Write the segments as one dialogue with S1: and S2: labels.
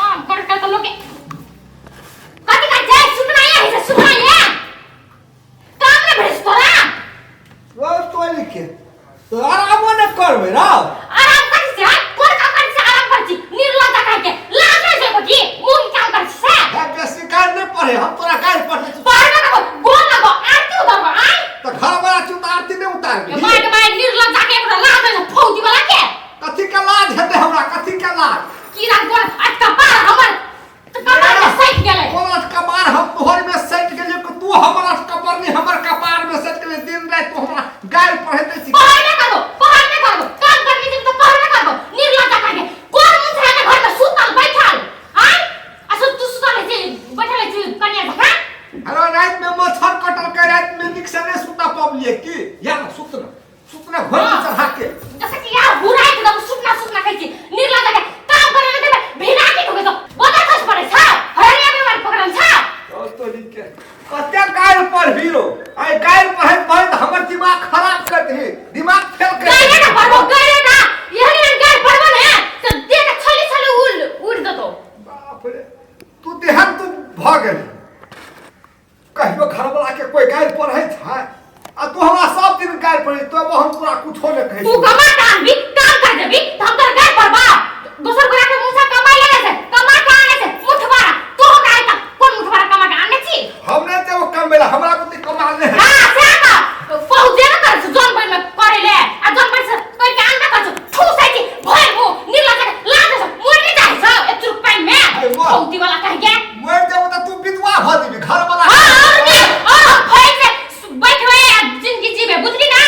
S1: काम कर तो लोग कति का जाय सुतना है काम ने भेज तोरा
S2: वो तो लिखे तो आराम न करबे रा
S1: आराम कर से कोन काम कर से आराम कर छी निर्लज्जा कह के लाज नहीं से बकी मुंह काम कर से
S2: है के शिकार नहीं पढ़े हम तोरा काहे पढ़े
S1: पढ़ ना गोल लगो आरती उतार आई
S2: तो घर वाला चुता आरती नहीं उतार के
S1: माय निर्लज्जा के एकरा लाज नहीं फौजी वाला के
S2: कथि का लाज हेते हमरा कथि का लाज
S1: कीड़ा कोन अटका पार हमर तो कपार में सट गेले
S2: कोन कपार हम तोहर में सट गेले कि तू हमरा कपार नहीं हमर कपार में सट गेले दिन रात तो हमरा गाय पढ़े छी
S1: पढ़ ना करो काम करने दिन तो पढ़ ना करो निर्लज्जा कह के कोन मुंह से घर में सुतल बैठल हां असो तू सुतल छी बैठल छी कन्या झका
S2: अरे रात में मच्छर कटल के रात में निक से नहीं सुता पबलिए की या सुतना घर में चढ़ा के
S1: जैसे कि यार बुरा एकदम सुतना कहै छी निर्लज्जा के काम करे ले भिड़ा के ठोके तो बता खस पड़े छ हरिया बीमार पकड़ल छ
S2: तो लिखे कते गाय पर हीरो आई गाय पढ़े हमर दिमाग खराब कर दे दिमाग फेल कर
S1: गाय ना पढ़बो यही गाय पढ़बो ने तो देख छली उड़ दतो
S2: बाप रे तू देहन तू भ गेल कहियो घर वाला के कोई गाय पढ़ै छै आ तू हमरा सब दिन गाय पढ़े तो हम पूरा कुछो न कहै
S1: तू कमा काम कर देबी तो हम तोर गाय पढ़बा दोसर गोरा के मुंह से कमाई ले से कमा के आने से मुठवारा तू गाय का कोन मुठवारा कमा के आने छी
S2: हमने ते वो कमेला हमरा को कमा ले
S1: हां से का पहुंचे ना कर जोन बन में करे ले आ जोन बन से कोई काम ना कर ठूसै छी भय मु निर्लज्जा लाज से मोर नहीं जाय छ एक रुपया में पहुंची वाला कह के
S2: मोर देबो त तू विधवा भ देबी घर वाला
S1: हां भय से बैठवे जिंदगी जीवे बुझली ना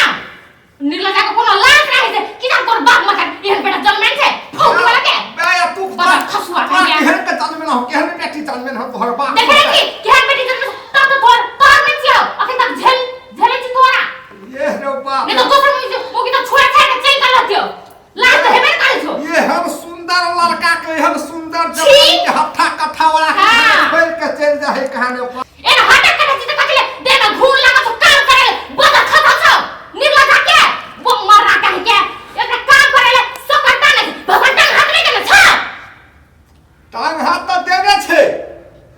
S1: निर्लज्जा को कोनो लाज रहे से किना तोर बाप मत एहन बेटा जन्मेन छे पहुंची वाला के
S2: बे तू
S1: बड़ा खसुआ कह के
S2: केहन के जन्मेन हो केहन बेटी जन्मेन हो तोहर बाप
S1: देखे कि केहन बेटी जन्मेन तब तो तोर में छियो अखन तक झेले छी तोरा
S2: ये रे बाप
S1: नहीं तो दोसर मुझे वो की तो छोड़ छाड़ के चल कर लतियो लाज तो हेबे करे छो
S2: ये हम सुंदर लड़का के हम सुंदर जवानी के हट्ठा कथा वाला के खोल के चल जाए कहानी
S1: ए हटा के छी तो कथले दे ना घूर लगा तो काम करे बता खता छ निर्लज्जा के वो मारा कह के एकरा काम करे ले सो करता नहीं भगवान हाथ नहीं देले छ
S2: टांग हाथ तो देने छे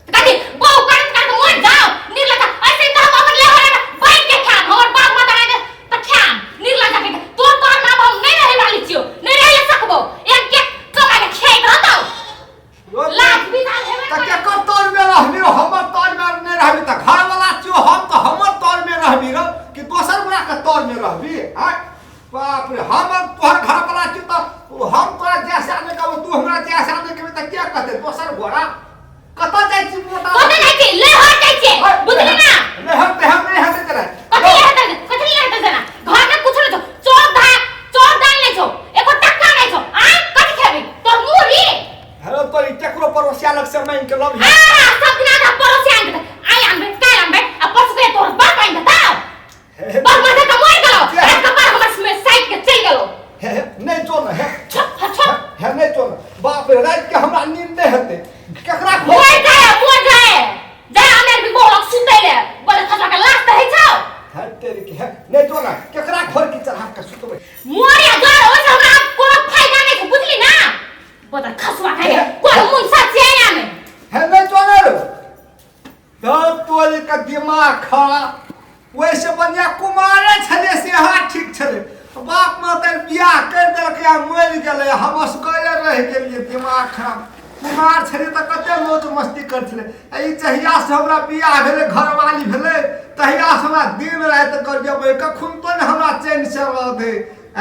S1: कथि बहु करत का तो मर जाओ निर्लज्जा ऐसे तो हम अपन ले होले बैठ के खा हमर बाप माता ने तो खा निर्लज्जा के तोर नाम हम नहीं रहे वाली छियो नहीं रह सकबो एक के कमा के खेत रहतो लाख बिना हेबे
S2: त के कर तोर में रहबी हमर तोर में नहीं रहबी त घर वाला छियो हम तो हमर तोर में रहबी रो कि दोसर गोरा के तोर में रहबी हां बाप रे हम तोहर घर वाला छियो त हम तोरा जैसे आने का तू हमरा जैसे आने के त क्या कहते दोसर गोरा कत जाय छी मोटा
S1: कत जाय छी ले हट जाय छी बुझली ना
S2: ले हम नहीं हटे तेरा
S1: कथि ले हटे जना घर में कुछ नहीं छो चोर दाल नहीं छो एको टक्का नहीं छो आ कथि खेबी तोर मुरी
S2: हेलो तो इटकरो परोसिया लग से मैं के लब
S1: हां सब दिन आधा परोसिया आन आई आन काय आन आ परसु के तोर बाप आइन बताओ बाप माथे का मोर गलो एक बार हमर में साइड के चल गलो
S2: नहीं चो ना है
S1: अच्छा
S2: है नहीं चो बाप रे रात के हमरा नींद नहीं हते केकरा
S1: मोर जाए जा आने भी बोलक सुते ले बोले खतरा का लाश है छौ
S2: है तेरे के है नहीं चो ना केकरा घर की चढ़ा के सुतबे
S1: मोरिया घर हो से हमरा कोनो फायदा नहीं है बुझली ना बता खसवा खाए कोन मुन साथ से आया में
S2: है नहीं चो ना तो तोरे का दिमाग खराब वैसे बनिया कुमारे छले से हां ठीक छले बाप माता बियाह कर देलकै मर गेलै हम असगरे रह गेलिए दिमाग खराब कुमार छले त कते मौज मस्ती कर छले एई जहिया से हमरा बियाह भेले घरवाली भेले तहिया से हमरा दिन रात कर जेबै कखुन तो न हमरा चैन से रह दे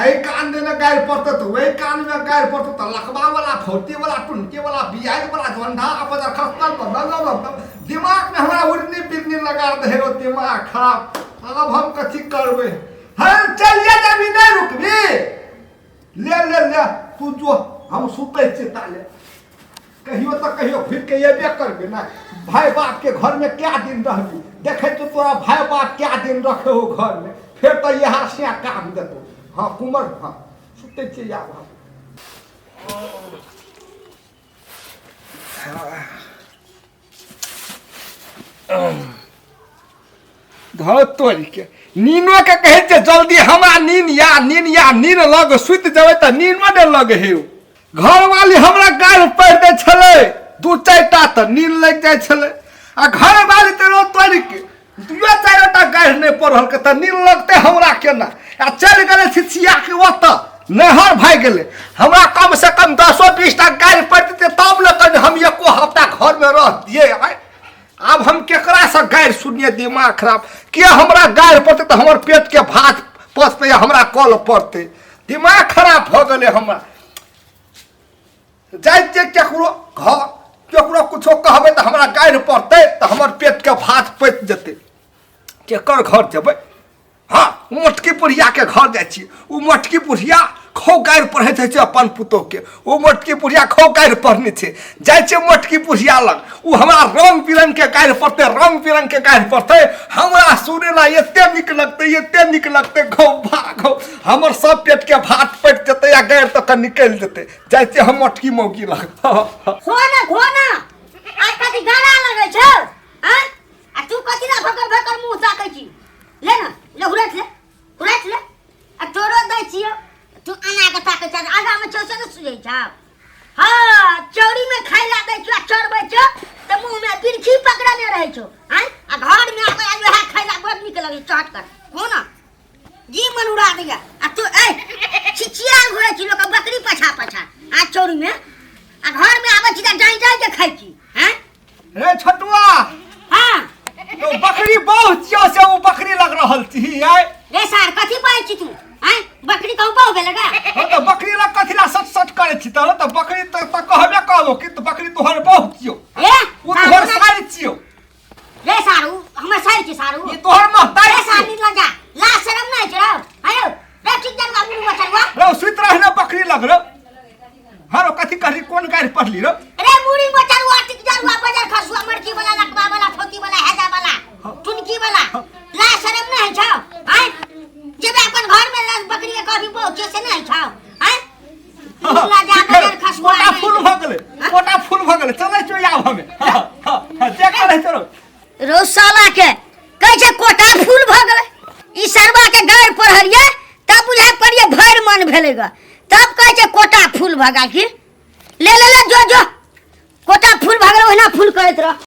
S2: एई कान देने गाय पड़त तो वही कान में गाय पड़त तो लखबा वाला फौटी वाला टुनके वाला बियाह वाला झंडा अपन खस्ता तो दंग दिमाग में हमरा उड़नी बिड़नी लगा दे रो दिमाग खराब अब हम कथि करबै हम चलिए जभी नहीं रुकबी ले तू जो हम सुते छी ताले कहियो तो कहियो फिर के ये करबे ना भाई बाप के घर में क्या दिन रहबी देखे तो तोरा भाई बाप क्या दिन रखे हो घर में फिर तो यहाँ से काम देतो हाँ कुमार हाँ सुते छी या धर तोड़ के नीनो के कहे छे जल्दी हमरा नींद या नींद लग सुत जबे त नींद में लग हे घरवाली हमरा गाड़ पड़ दे छले 2-4टा त नींद लग जाय छले आ घरवाली त रो तोड़ के 2-4टा गाड़ नहीं पड़ल के त नींद लगते हमरा केना आ चल गेले छिछिया के ओत नहर भाग गेले हमरा कम से कम 10-20टा गाड़ पड़ते तब ल हम एको हफ्ता घर में रह दिए अब हम केकरा से गाड़ सुनिए दिमाग खराब के हमरा गाड़ पड़ते त हमर पेट के भात पचते हमरा कल पड़ते दिमाग खराब भ गेले हमरा जाइते केकरो घर केकरो कुछो कहबे त हमरा गाड़ पड़ते त हमर पेट के भात पच जेते केकर घर जेबै हाँ मोटकी बुढ़िया के घर जाइ छी उ मोटकी बुढ़िया खो गाड़ पढ़े छै अपन पुतो के उ मोटकी बुढ़िया खो गाड़ पढ़ने छै जाइ छै मोटकी बुढ़िया लग उ हमरा रंग बिरंग के गाड़ पढ़ते रंग बिरंग के गाड़ पढ़ते हमरा सुने ला एते निक लगते घो भागो हमर सब पेट के भात पट जेते या गाड़ तक निकल जेते जाइ छै हम मोटकी मौगी लग
S3: खोना आ कथि गाना लगे छ आ तू कथि ना भकर मुंह ताकै छी ले ना ले हुरैत ले आ तोरो दै छियो तू आना के ताकै छ आगा में चौसे न सुजै छ हां चौड़ी में खाइला दै छ चरबै छ त मुंह में बिरखी पकड़ने रहै छ आ घर में आबै आज वह खाइला बड़ निक लगे चाट कर हो ना जी मन उड़ा देगा आ तू ए छिछिया घुरै छी लोक बकरी पछा आ चौड़ी में आ घर में आबै छी त जाई के खाइ छी हैं
S2: रे छटुआ
S3: हां
S2: तो बकरी बहुत चियो से वो बकरी लग रहल छी आय
S3: रे सार कथि पाइ छी तू हैं बकरी कहू बहु भेलगा
S2: हो तो बकरी लग कथिला सट करे छी त बकरी त कहबे कहलो कि त बकरी तोहर बहुत चियो
S3: ए
S2: उ तोहर सारी चियो
S3: रे सारू हमर सारी छी सारू
S2: ये तोहर महतारी
S3: रे सार नीला जा ला शरम नहीं छौ आयो रे ठीक जन का मुंह बचलवा
S2: रो सुत रहने बकरी लग रो हारो कथि करी कोन गाड़ी पढ़ली रो
S3: रे मुड़ी बचलवा ठीक जन बाजार खसुआ मड़की वाला लकवा वाला ठोकी वाला हैजा वाला टुनकी वाला ला शरम नहीं छौ हैं जब अपन घर में बकरी के कभी पहुंचे से नहीं छौ हैं नीला जा बाजार खसुआ
S2: कोटा फूल भ गेले चलै छो आब हमें हां जे करे चलो
S3: रो साला के कह छे कोटा फूल भ गेले ई सरवा के गाड़ पढ़लिए तब बुझाय पड़िए भर मन भेलेगा तब कह छे कोटा फूल भगा की ले जो कोटा फूल भगल ओहिना फूल करत रह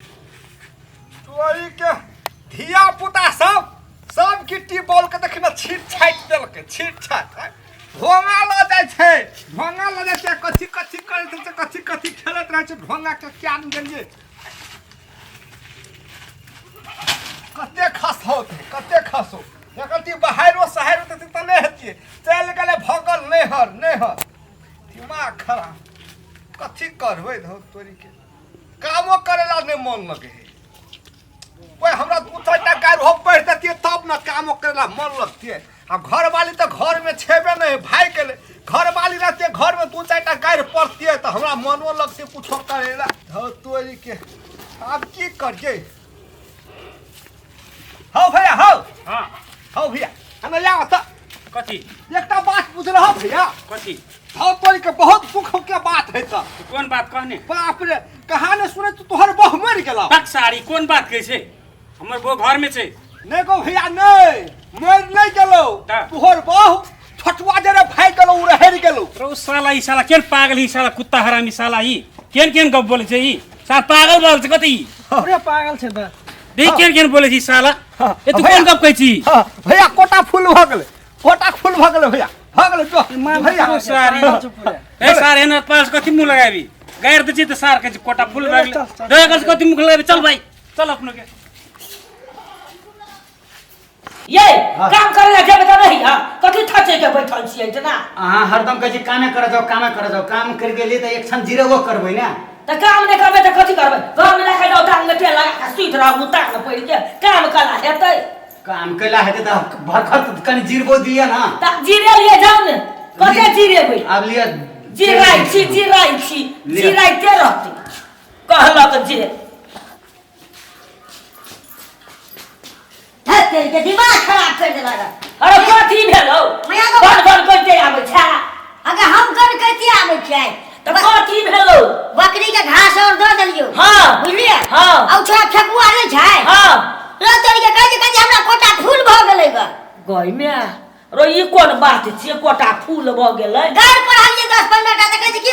S2: तोरी के धिया पुता सब गिट्टी बॉल के देखना छीट छाट देलके छीट छाट ढोंगा ल जाय छै कथि करैत छै कथि खेलैत रहै छै ढोंगा के क्या न गेलिए कते खसो एकती बाहरो शहर त तले हेतिए चल गेले भगल नेहर दिमाग खराब कथि करबै धौ तोरी के कामो करेला नहीं मन लगे कोई हमरा 2-4टा गाड़ हो पढ़ देतिए तब ना कामो करेला मन लगतिए अब घर वाली तो घर में छेबे नहीं भाई के घर वाली रहते घर में 2-4टा गाड़ पढ़तिए तो हमरा मनो लगते कुछ करेला धौ तोरी के अब की करिए हो भैया हो भैया हमें लाओ त
S4: कथी
S2: एकटा बात पूछ रहा भैया
S4: कथी
S2: हो तोरी के बहुत दुख के बात है त
S4: कौन बात कहने
S2: बाप रे कहानी सुने तो तोहर बह मर गेला
S4: बक्सारी कौन बात कहै छै हमर वो घर में छै
S2: नहीं गो भैया नहीं मर नहीं गेलो तोहर बह छटुआ जरे भाई गेलो रहर गेलो
S4: रो साला ई साला केन पागल ई साला कुत्ता हरामी साला ई केन गप बोले छै ई साला पागल बोल छै कथी
S5: अरे पागल छै त
S4: देख केन बोले छी साला ए तू कौन गप कहै छी
S2: भैया कोटा फूल भ गेले भैया भ गेले जो भैया
S4: सारी ए सारे न पास कथी मुंह लगाबी गैर दे छी त सार के कोटा फूल भाग ले देख कथी मुंह लगाबी चल भाई चल अपनो के
S5: ये काम करे ला जेबे त नहीं हां कथि थाचे के बैठल छियै जना
S6: अहाँ हरदम कहै छी कामे कर जाओ काम कर गेली त एक क्षण जिरेबो करबै ना
S5: त काम नहीं करबे त कथि करबे घर में रखै जाओ टांग में तेल लगा के सुइत रहू ताक में पड़ के काम कला हेतै
S6: काम कैला हेतै त भरखत कनि जिरबो दिया ना
S5: त जीरे लिए जाऊ ने कते जीरेबै
S6: अब लिया
S5: जिराई छी ते रहतै कहलक जे
S3: धक्के के दिमाग खराब कर देला
S5: अरे कथी भेलौ बड़ करते आबै छै
S3: अगर हम कर कहती आबै छै
S5: त कथी भेलौ
S3: बकरी के घास और दे देलियो
S5: हां
S3: बुझलिए
S5: हां
S3: औ छोरा फेकुआ नहीं छै
S5: हां
S3: रो तोरी के कह हमरा कोटा फूल भ गेलै ग
S5: गई में रो ई कोन बात छियै कोटा फूल भ गेलै
S3: गाड़ पढ़लिए 10-15 टा त कहै छी कि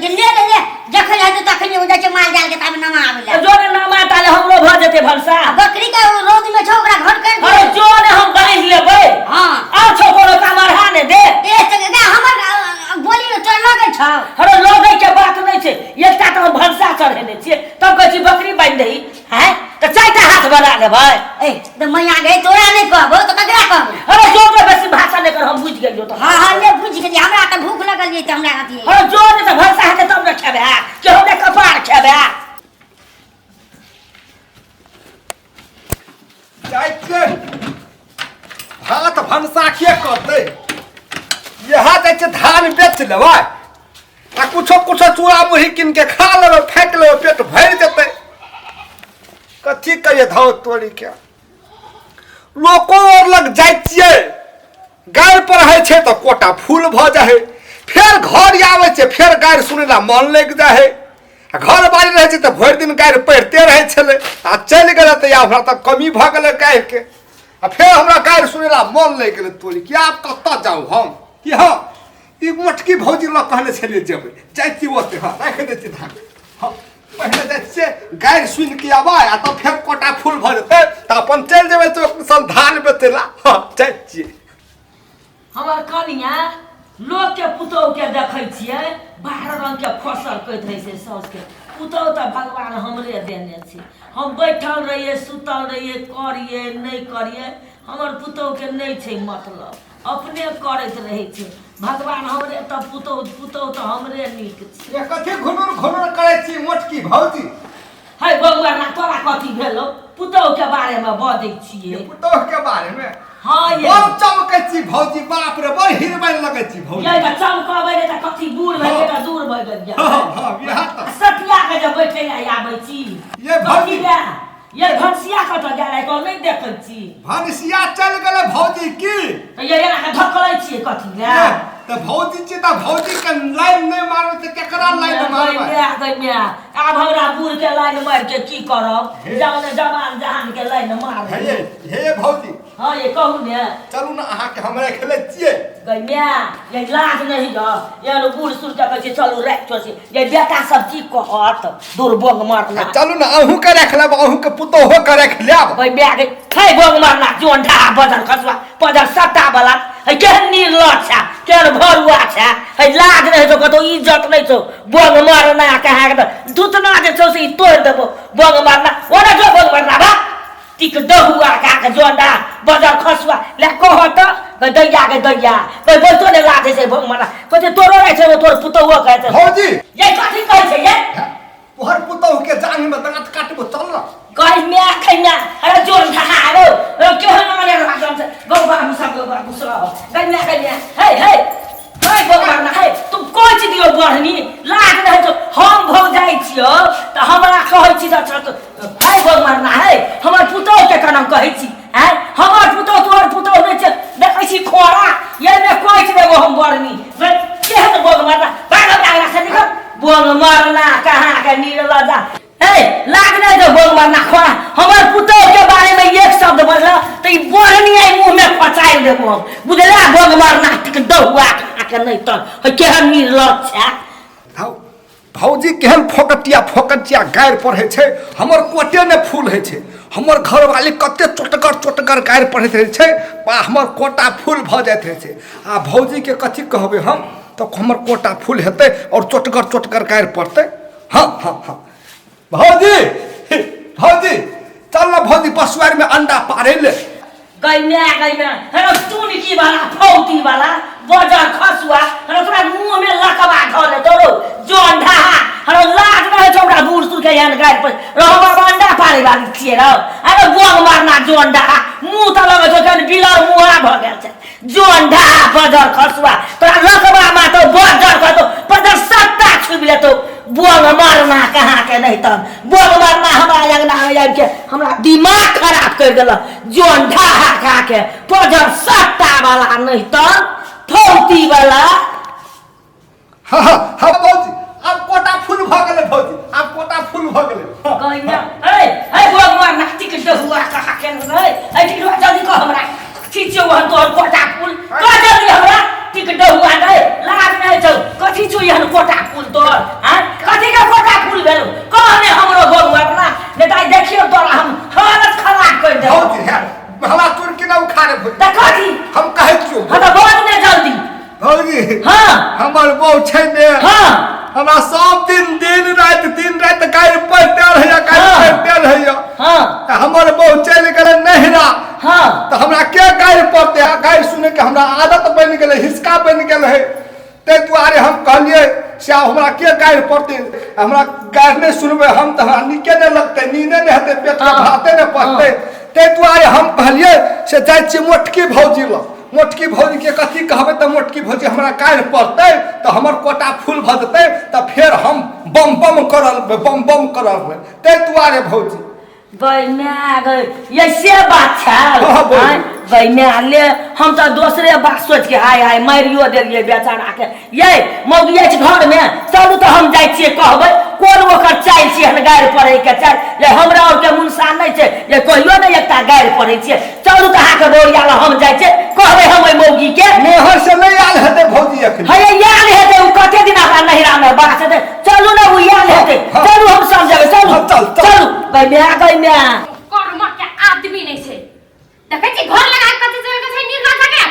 S3: के ले जखन हेतै तखन हो जाइ छै माल जाल के तामे नमा आबेला
S5: जोरे नमा ताले हमरो भ जेतै भलसा
S3: बकरी का रोज में छौ ओकरा घर कर
S5: अरे जोरे हम बांध लेबै
S3: हां
S5: आ छौ कोनो काम अढ़ा ने दे
S3: ए तगा हमर बोली में चढ़ लगै छौ
S5: अरे लगै के बात नै छै एकटा त हम भलसा चढ़ेने छियै तब कहै छी बकरी बांध दही हैं त चारिटा हाथ बना लेबै
S3: ए त मैया गए तोरा नै कहबो त ककरा कहबो
S5: अरे जोरे बेसी भाषा नै कर हम बुझ गेलियो त
S3: हां हां ले बुझ गेली हमरा त भूख लगल छै हमरा अथी
S5: अरे जोरे त भलसा हेतै तब न खेबै कि हम कपार खेबै
S2: जाइके हाथ भनसा के करते यहाँ जाइ छै धान बेच लेबै आ कुछो कुछो चूड़ा मुही कीन के खा लेबै फेंक लेबै पेट भरि जेतै कथी कहिए धाव तोड़ी के लोको और लग जाइ छियै गारि पर रहै छै तऽ कोटा फूल भऽ जाइ है फेर घर आबै छै फेर गारि सुनै ला मन लागि जाइ है घर बारी रहै छै तऽ भरि दिन गारि पढ़िते रहै छलै आ चलि गेलै तऽ हमरा तऽ कमी भऽ गेलै गारिके आ फेर हमरा गारि सुनै ला मन लागि गेलै तोड़ी कि आब कतऽ जाउ हम कि हँ ई मोटकी भौजी लग कहने छलियै जेबै जाइ छी ओते हँ राखि दै छी धान हँ पहिले जाइ छियै गारि सुनि के अबै आ तब फेर कोटा फूल भऽ जेतै तऽ अपन चलि जेबै तऽ सब धान बेचै ला हँ जाइ छियै
S5: हमर कनिया लोग के पुतौह के देखै छियै 12 रंग के फसल कहैत रहै छै साउस के पुतौह तऽ भगवान हमरे देने छै हम बैठल रहिए सुतल रहिए करिए नहीं करिए हमर पुतौह के नहीं छै मतलब अपने करैत रहै छै भगवान हमरे तऽ पुतौह तऽ हमरे नीक छै
S2: ये कथी घुनुर करै छी मोटकी भौजी
S5: है भगवान तोरा कथी भेलो पुतौह के बारे में बजै छियै
S2: पुतौह के बारे में
S5: हाँ ये
S2: बड़ चमकै छी भौजी बाप रे बड़ हिरबैन लगै छी भौजी
S5: ये त चमकबै रे त कथी बूढ़ भए गेल त दूर भए गेल
S2: हां हां बिहार त
S5: सतिया के जे बैठे आबै छी
S2: ये भौजी
S5: ये भनसिया कत गेलै को नहीं देखै छी
S2: भनसिया चल गेलै भौजी की
S5: त ये एना के धकलै छी कथी ले
S2: त भौजी छी त भौजी के लाइन नहीं मारबै त केकरा लाइन मारबै
S5: गई आब हमरा बूढ़ के लाइन मार के की करब जाने जवान जहान के लाइन मार
S2: हे भौजी
S5: हां ये कहू ने
S2: चलू ना अहाँ के हमरे खेलै छियै
S5: गैया ये लाज नहीं ग ये बूढ़ सुर के कहै चलू राख छोसी ये बेटा सब की कहत दुर्बोग मारना
S2: चलू ना अहू के रख लेब अहू के पुतौह के रख लेब
S5: गई बेग खै बोग मारना जोन ढा बदल खसवा पदर सट्टा वाला है केहन निर्लज छा केहन भरुआ छा है लाज नहीं छौ कतो इज्जत नहीं छौ बोग मारना कहा के दूतना जे छौ से तोड़ देबो बोग मारना ओना जो बोग मारना बा टिक दहुआ का जोंडा बदल खसवा ले कहत दैया के दैया कोई बोलतो ने लाजे से बोग मारना कोते तोरो रहे छै तोर पुतौह कहै छै
S2: भौजी
S5: ये कथी कहै छै ये
S2: तोहर पुतौह के जांग में दांत काटबो चल ना
S5: कहि म्या खैना अरे जोन ढहारो केहन माने राजन से गौबा हम सब गौबा घुसरा गन्या हे भगवान है तुम कोच दियो बढ़नी लाज रहे तो हम भौ जाई छियो त हमरा कहै छी त है भगवान है हमर पुतौह के कनम कहै छी हैं हमर पुतौह तोहर पुतौह नै छै देखै छी खोरा ये ने कोच देबो हम बढ़नी केहन भगवान बागा बागा से निकल बोल मारना कहां के निर्लजा ए लाग नहीं तो बोल मारना खोरा हमर पुतौह के बारे में एक शब्द बोलला त ई बोलनी आई मुंह में पचाई देबो हम बुझला बोल मारना टिक दहुआ के नहीं त केहन निर्लज छा
S2: भौजी केहन फोकटिया गारि पढ़ै छै हमर कोटे ने फूल होइ छै हमर घरवाली कते चोटगर गारि पढ़ैत रहै छै बा हमर कोटा फूल भऽ जाइत रहै छै आ भौजी के कथी कहबै हम तऽ हमर कोटा फूल हेतै और चोटगर गारि पढ़तै हाँ भौजी चल ना भौजी पशुआर में अंडा पारे ले
S5: गैया हेलो तूनी की वाला फौती वाला बजार खसुआ हेलो तोरा मुंह में लकवा धरे तोरो जोन ढहा हेलो लाज रहे छोरा बूढ़ सुर के यान गाड़ पर रहबा अंडा पारे वाली छिए र अरे बोग मारना जोन ढहा मुंह त लगे छ कन बिलर मुहा भ गेल छ जोन ढहा बजार खसुआ तोरा लकवा मा तो बजार क तो पदर सत्ता छुबले तो बोग मारना कहां के नहीं त बोग मारना हमरा लगना आबि के हमरा दिमाग खराब कर देल जोन ढहा खा के पदर सट्टा वाला नहीं त फौती वाला
S2: हाँ भौजी अब कोटा फूल भ गेलै भौजी अब कोटा फूल भ गेलै
S5: गइना ए बोग मारना टिक दहुआ कहा के नहीं ए टिक जल्दी कह हमरा खींचो वहां तोर कोटा फूल कह जल्दी हमरा टिक दहुआ नहीं लाज नहीं छौ कथी छौ यहन कोटा फूल तोर हाँ
S2: हमर बहू छै ने
S5: हाँ
S2: हमरा सब दिन रात गाय पढ़ते रहैया
S5: हाँ
S2: त हमर बहू चलि गेलै नहिरा
S5: हाँ
S2: त हमरा के गाय पढ़ते गाय सुने के हमरा आदत बनि गेलै हिस्सा बनि गेल है ते दुआरे हम कहलिए से हमरा के गाय पढ़ते हमरा गाय नहीं सुनबे हम त हमरा नीके नहीं लगते नींदे नहीं हेते पेट के भाते नहीं पचते ते दुआरे हम कहलिए से जाइ छी मोटकी भौजी ल मोटकी भौजी के कथी कहबे त मोटकी भौजी हमरा गाय पढ़ते त हमर कोटा फूल भजते त फिर हम बम बम करल ते दुआरे भौजी
S5: ये से बात है ले हम तो दूसरे बात सोच के हाय मारियो दिलिए बेचारा के ये मौगिया घर में चलू तो हम जाय छिए कहबे कोन ओकर चाल छिए गायर पढ़े के चाल ये हमरा और के मुनसा नहीं छे ये कहियो नहीं एकटा गायर पढ़े छिए चलू तो हां के डोरिया ला हम जाय छे कहबे हम ओई मौगी के
S2: नेहर से नहीं आल हेते भौजी अखन
S5: है याद हेते उ कते दिन हमरा नहिरा में बात हेते चलू ना उ याद हेते चलू हम समझबे चलू गइया
S1: कर्म के आदमी नहीं छे देखे छी घर लगा के कथि चल के छै निर्ला जाके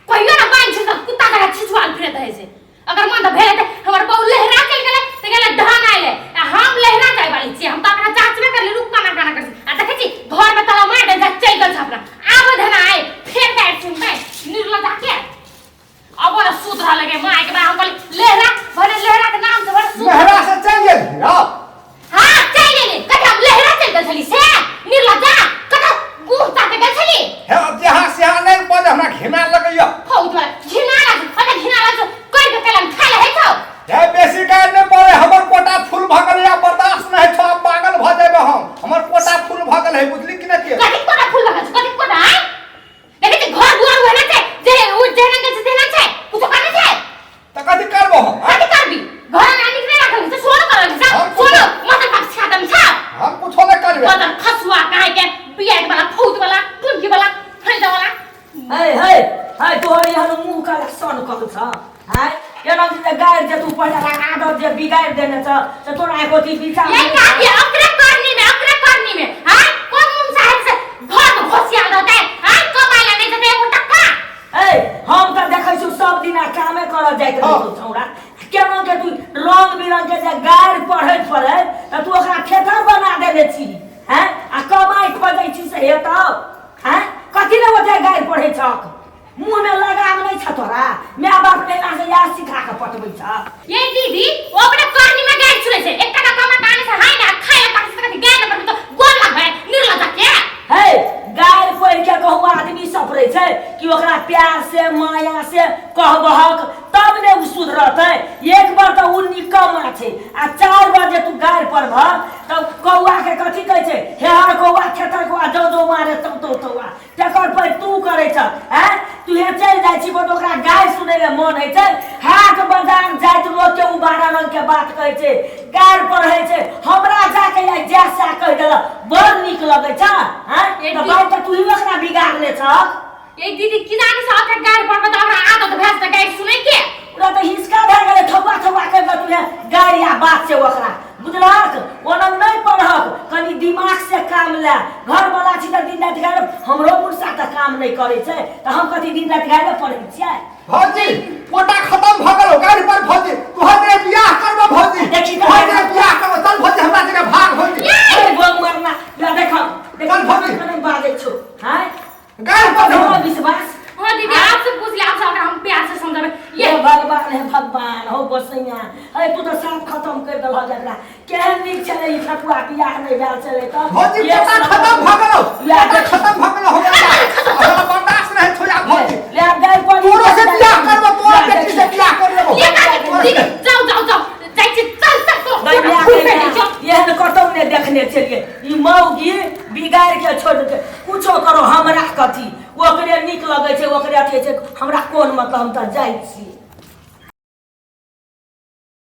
S1: कहियो ना बाइन छै कुत्ता का छिछवाल फिरत है से अगर मन त भेले हमर बहु लहरा चल गेले त गेले धान आइले हम लहरा जाय वाली छी हम त अपना जांच में कर ले रुक काना कर आ देखे छी घर में तला मार दे जा चल गल छपना आब धन आए फिर बैठ सुन में निर्ला जाके अब ना सुधरा लगे माय के बा हम बोली लहरा भले लहरा के नाम से बड़ा सुधरा
S2: लहरा से चल गेल
S1: हां चल गेले कथा लहरा चल गल छली से निर्ला जा कथा गुस्सा के गल छली
S2: हे जहां से नहीं पड़े हमरा घिना लगैया
S1: फौज वाला घिना लाग कोई के कलम खा ले छौ
S2: हे बेसी गाय नहीं पड़े हमर कोटा फूल भगल या बर्दाश्त नहीं छ पागल भ जेबे हमर कोटा फूल भगल है बुझली कि नहीं
S1: कथि कोटा फूल भगल कथि कोटा है देखे छी घर दुआर होना छै जे उ जेना के देना छै कुछ करना छै
S2: त कथि करबो हम
S1: कथि करबी घर में आनी के राखल छै सोनो करल छै सोनो मतलब का छादम छ
S2: हम कुछ नहीं करबे
S1: मतलब खसुआ काहे के बियाट वाला फौज वाला टुनकी वाला खैदा वाला
S5: हे तोहर यहाँ मुंह का सन कक छ हाय केना जे गायर जे तू पहले आदत जे बिगाड़ देने छ से तोरा एको ती विचार
S1: ये का के अकरे करनी में हां कौन मुंह साहब से घर में घोसिया देते हां कमाला नहीं देते एको टक्का
S5: हम त देखै छु सब दिन कामे कर जाइत रहौ छौरा केना के तू रंग बिरंग के जे गायर पढ़ै त तू ओकरा खेतर बना देने छी हैं आ कमाई खोजै छी से हेतौ हैं कथि ले ओते गायर पढ़ै छक मुंह में लगाम नहीं छ तोरा माय बाप ने से या सिखा के पटबै छ
S1: ये दीदी वो अपने करनी में गाय छुले से एक टका कमा काने से हाय ना खाए का से गाय न पर तो गोल लगबे निर्ला जाके
S5: हे गाय पढ़ के कहू आदमी सपरै छै कि ओकरा प्यार से माया से कहबहक तब ने उ सुधरतै एक बार त उ निकम्मा छै आ 4 बार जे तू गाय पढ़ब त कौआ के कथि कहै छै हेहर कौआ खेतर कौआ जो मारे तो तेकर पर तू करै छ हैं तू हे चल जाइ छी बड ओकरा गाय सुनै ले मन है छै हाट बाजार जाइत लोग के उ 12 रंग के बात कहै छै गाय पढ़ै छै हमरा जाके या जैसा कह देल बड़ नीक लगै छ हैं त बात त तू ही ओकरा बिगाड़ले छ
S1: ये दीदी किनारे से आके गाय पर बता हमरा आदत भैंस त गाय सुनै के
S5: पूरा त हिसका भ गेले थवा के तू गाय या बात से ओकरा बुझलक ओना नहीं पढ़क कनी दिमाग से काम ले घर वाला छी त दिन रात गाय हमरो मुर्सा त काम नहीं करे छै त हम कथि दिन रात गाय पढ़ै छियै
S2: भौजी कोटा खत्म भ गेल गाड़ी पर भौजी तोहरे बियाह करबो भौजी
S5: देखी
S2: तोहरे बियाह करबो चल भौजी हमरा जगह भाग भौजी
S5: ए गोम मरना या देखो
S2: चल भौजी
S5: कने बाजे छो हैं
S2: गाय पर
S5: विश्वास
S1: हां दीदी आपसे पूछ ले आपसे हम प्यार से समझाबे
S5: ये भगवान हो बसैया ए तू तो साफ खत्म कर दल जकरा केहन नीक चले ई फकुआ बियाह नहीं भेल चले त
S2: भौजी कोटा खत्म भ गेल या खत्म भ गेल हो गया हमरा बर्दाश्त नहीं छोया भौजी
S5: ले गाय पर
S2: तोरो से बियाह करबो तोरो बेटी से बियाह कर लेबो
S1: ये का दीदी जाओ जाई छी चल तो
S5: ये कतौ ने देखने छलिए ई मौगी बिगाड़ के छोड़ के कुछो करो हमरा कथि ओकरे नीक लगे छै ओकरे अथी छै हमरा कोन मतलब हम त जाई छी